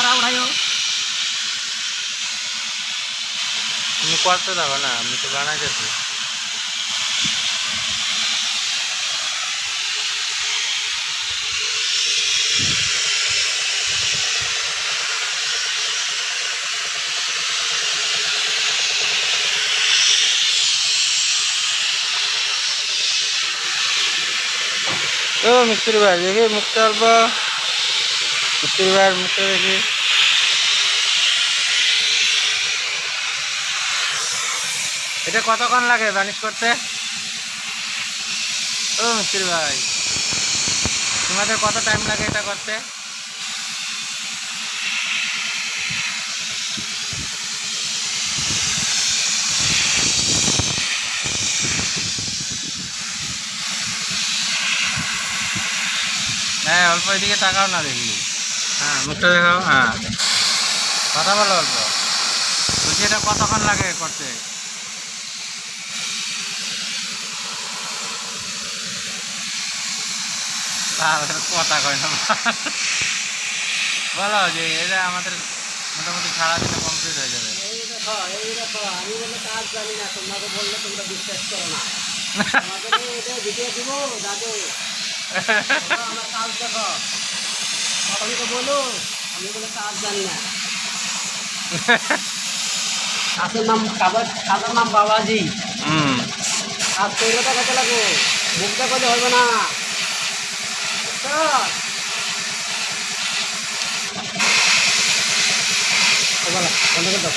তারা উঠাইও। তুমি করতে যাবো না, আমি তো বানাইতেছি। ও মিস্ত্রি ভাই দেখি মুখটা অল্প, মিস্ত্রি ভাইয়ের মুখটা দেখি। এটা কতক্ষণ লাগে বানিশ করতে? ও মিস্ত্রি ভাই, তোমাদের কত টাইম লাগে এটা করতে? হ্যাঁ অল্প এদিকে তাকাও না দেখি। হ্যাঁ মুখটা দেখাও। হ্যাঁ কথা বলো অল্প। বলছি এটা কতক্ষণ লাগে করতে? কথা কয় না বলো যে এটা আমাদের মোটামুটি সারাদিনে কমপ্লিট হয়ে যাবে। আমি বলে কাজ জানি না, তোমাকে বললে তোমরা বিশ্বাস করো না। তোমাদের এটা ভিডিও দিব দাদু, আমার কাজ দেখো। তখন তো বলো আমি বলে কাজ জানি না। কাজের নাম কাজের নাম বাবাজি। কাজ করে দেখাতে লাগবো, মুখটা করলে হবে না। বন্ধ করে দাও।